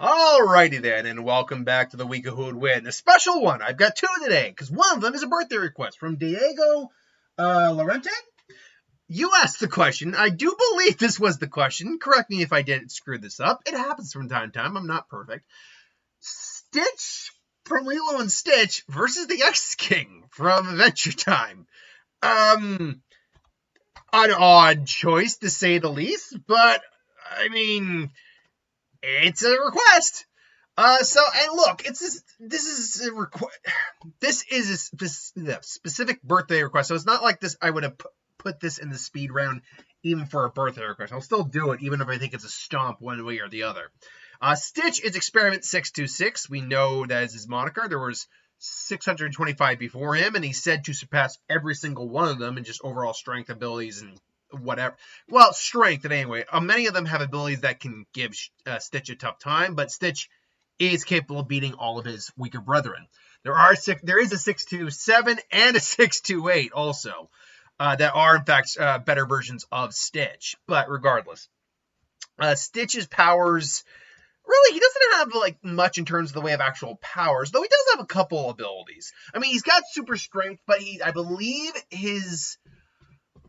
Alrighty then, and welcome back to the Week of Who Would Win. A special one. I've got two today, because one of them is a birthday request from Diego Lorente. You asked the question. I do believe this was the question. Correct me if I did screw this up. It happens from time to time. I'm not perfect. Stitch from Lilo and Stitch versus the Ice King from Adventure Time. An odd choice, to say the least, but, I mean, it's a request. And look, this is a specific birthday request, so it's not like this. I would have put this in the speed round even for a birthday request. I'll still do it, even if I think it's a stomp one way or the other. Stitch is Experiment 626. We know that is his moniker. There was 625 before him, and he's said to surpass every single one of them in just overall strength, abilities, and whatever. Well, strength, anyway. Many of them have abilities that can give Stitch a tough time, but Stitch is capable of beating all of his weaker brethren. There is a 627 and a 628 also that are, in fact, better versions of Stitch. But regardless, Stitch's powers... Really, he doesn't have like much in terms of the way of actual powers, though he does have a couple abilities. I mean, he's got super strength, but I believe his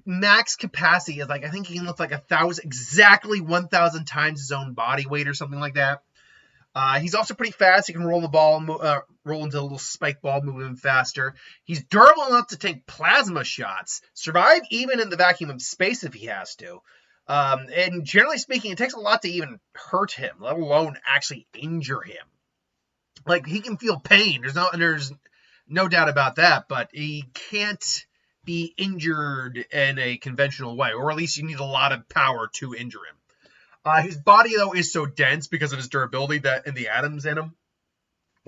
max capacity is like, I think he can lift like 1,000 times his own body weight or something like that. He's also pretty fast. He can roll the ball, roll into a little spike ball, move him faster. He's durable enough to take plasma shots, survive even in the vacuum of space if he has to. And generally speaking, it takes a lot to even hurt him, let alone actually injure him. Like, he can feel pain. There's no doubt about that, but he can't be injured in a conventional way, or at least you need a lot of power to injure him. His body, though, is so dense because of his durability and the atoms in him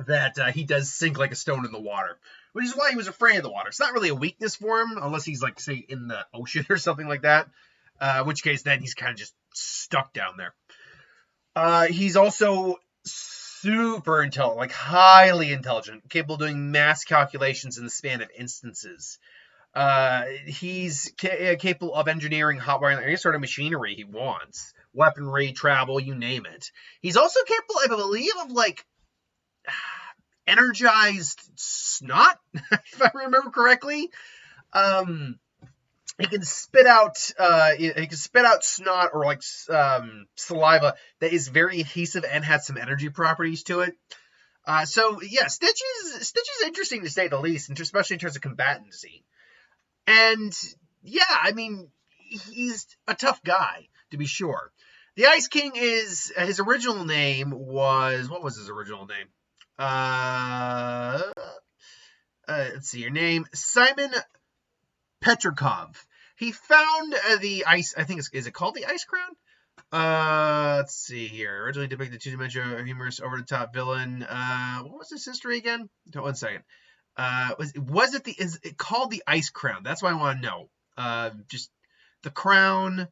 that he does sink like a stone in the water, which is why he was afraid of the water. It's not really a weakness for him, unless he's, like, say, in the ocean or something like that. In which case, then he's kind of just stuck down there. He's also super intelligent, like highly intelligent, capable of doing mass calculations in the span of instances. He's capable of engineering, hot wiring, any sort of machinery he wants, weaponry, travel, you name it. He's also capable, I believe, of like energized snot, if I remember correctly. He can spit out snot or like saliva that is very adhesive and has some energy properties to it. So yeah, Stitch is interesting to say the least, especially in terms of combatancy. And yeah, I mean, he's a tough guy to be sure. The Ice King is his original name was, what was his original name? Let's see your name, Simon Petrikov. He found the ice, I think is it called the Ice Crown? Let's see here. Originally depicted two-dimensional humorous over-the-top villain. What was his history again? 1 second. Is it called the Ice Crown? That's what I want to know. Just the crown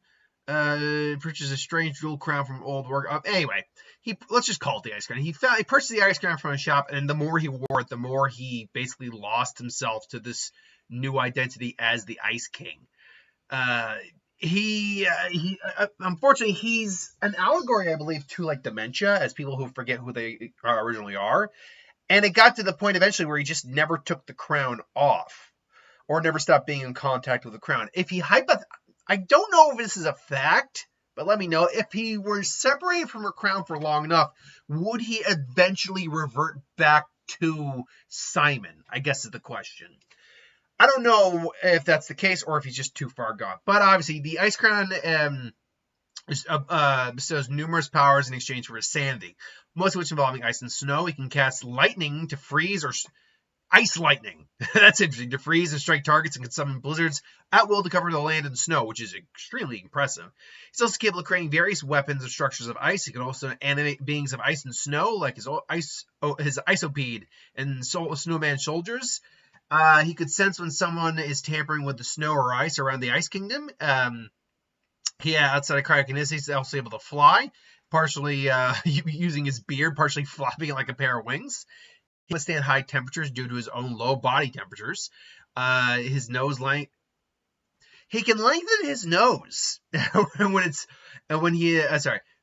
purchased a strange jewel crown from old work. Anyway, let's just call it the Ice Crown. He purchased the Ice Crown from a shop, and the more he wore it, the more he basically lost himself to this new identity as the Ice King. Unfortunately, he's an allegory, I believe, to like dementia, as people who forget who they originally are. And it got to the point eventually where he just never took the crown off, or never stopped being in contact with the crown. I don't know if this is a fact, but let me know. If he were separated from the crown for long enough, would he eventually revert back to Simon? I guess is the question. I don't know if that's the case or if he's just too far gone. But obviously, the Ice Crown bestows numerous powers in exchange for his sanity, most of which involving ice and snow. He can cast lightning to freeze, or ice lightning. That's interesting. To freeze and strike targets, and can summon blizzards at will to cover the land in snow, which is extremely impressive. He's also capable of creating various weapons and structures of ice. He can also animate beings of ice and snow, like his Isopede and Snowman soldiers. He could sense when someone is tampering with the snow or ice around the Ice Kingdom. Outside of cryokinesis, he's also able to fly, partially using his beard, partially flopping it like a pair of wings. He can withstand high temperatures due to his own low body temperatures. His nose length He can lengthen his nose the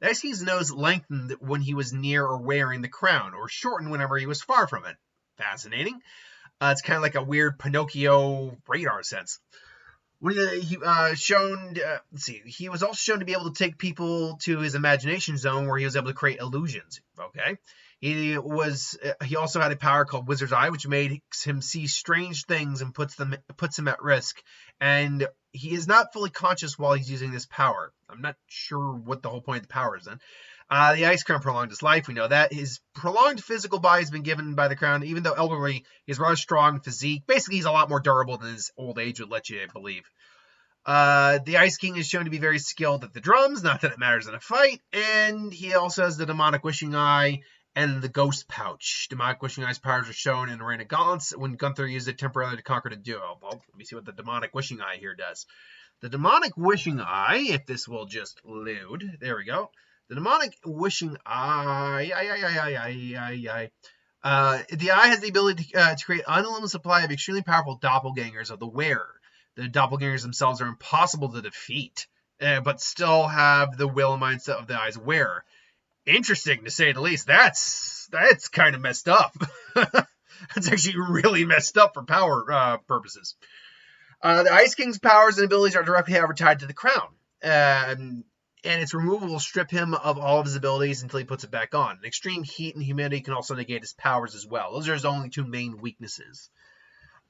Ice King's nose lengthened when he was near or wearing the crown, or shortened whenever he was far from it. Fascinating. It's kind of like a weird Pinocchio radar sense. He was also shown to be able to take people to his imagination zone where he was able to create illusions. Okay. He also had a power called Wizard's Eye, which makes him see strange things and puts him at risk. And he is not fully conscious while he's using this power. I'm not sure what the whole point of the power is then. The Ice Crown prolonged his life. We know that. His prolonged physical body has been given by the crown. Even though elderly, he's rather strong physique. Basically, he's a lot more durable than his old age would let you believe. The Ice King is shown to be very skilled at the drums. Not that it matters in a fight. And he also has the Demonic Wishing Eye and the Ghost Pouch. Demonic Wishing Eye's powers are shown in the Rain of Gauntlets when Gunther used it temporarily to conquer the duo. Well, let me see what the Demonic Wishing Eye here does. The Demonic Wishing Eye, if this will just load. There we go. The Demonic Wishing Eye. The eye has the ability to create an unlimited supply of extremely powerful doppelgangers of the wearer. The doppelgangers themselves are impossible to defeat, but still have the will and mindset of the eye's wearer. Interesting, to say the least. That's kind of messed up. That's actually really messed up for power purposes. The Ice King's powers and abilities are directly tied to the crown. And its removal will strip him of all of his abilities until he puts it back on. Extreme heat and humidity can also negate his powers as well. Those are his only two main weaknesses.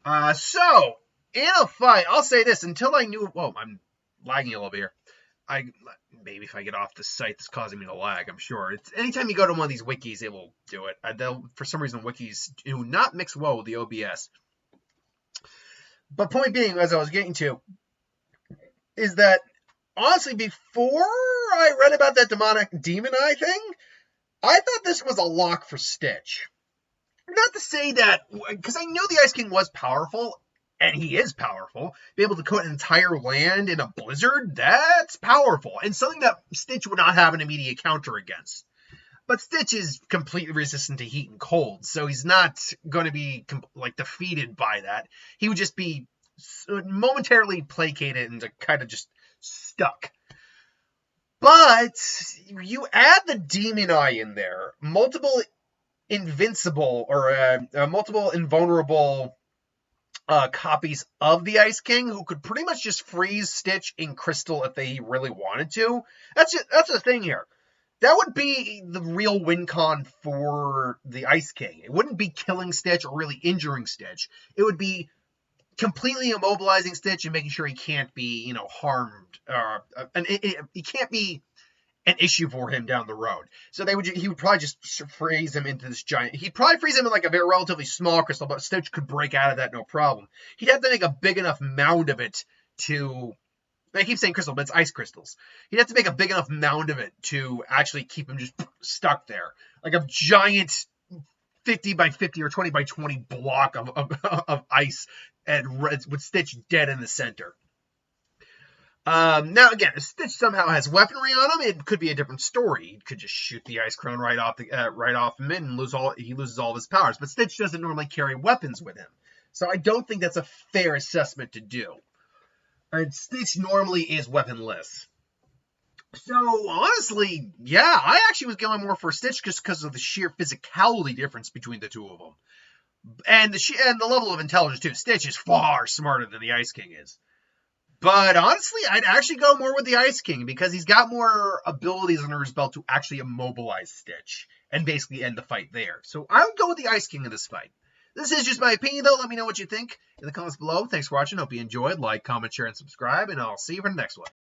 So, in a fight, I'll say this. Until I knew... Whoa, I'm lagging a little bit here. Maybe if I get off the site that's causing me to lag, I'm sure. Anytime you go to one of these wikis, it will do it. For some reason, wikis do not mix well with the OBS. But point being, as I was getting to, is that honestly, before I read about that demonic demon eye thing, I thought this was a lock for Stitch. Not to say that, because I knew the Ice King was powerful, and he is powerful. Be able to coat an entire land in a blizzard, that's powerful, and something that Stitch would not have an immediate counter against. But Stitch is completely resistant to heat and cold, so he's not going to be defeated by that. He would just be momentarily placated and kind of just stuck. But you add the demon eye in there, multiple invulnerable copies of the Ice King who could pretty much just freeze Stitch in crystal if they really wanted to. That's the thing here. That would be the real win con for the Ice King. It wouldn't be killing Stitch or really injuring Stitch. It would be completely immobilizing Stitch and making sure he can't be, harmed. He can't be an issue for him down the road. So he would probably just freeze him into this giant. He'd probably freeze him in a very relatively small crystal, but Stitch could break out of that no problem. He'd have to make a big enough mound of it to. I keep saying crystal, but it's ice crystals. He'd have to make a big enough mound of it to actually keep him just stuck there, like a giant 50 by 50 or 20 by 20 block of ice, and with Stitch dead in the center. Now again, if Stitch somehow has weaponry on him, it could be a different story. He could just shoot the Ice Crown right off him and he loses all of his powers. But Stitch doesn't normally carry weapons with him, so I don't think that's a fair assessment to do. And Stitch normally is weaponless. So, honestly, yeah, I actually was going more for Stitch just because of the sheer physicality difference between the two of them. And the level of intelligence, too. Stitch is far smarter than the Ice King is. But, honestly, I'd actually go more with the Ice King because he's got more abilities under his belt to actually immobilize Stitch and basically end the fight there. So, I would go with the Ice King in this fight. This is just my opinion, though. Let me know what you think in the comments below. Thanks for watching. Hope you enjoyed. Like, comment, share, and subscribe. And I'll see you for the next one.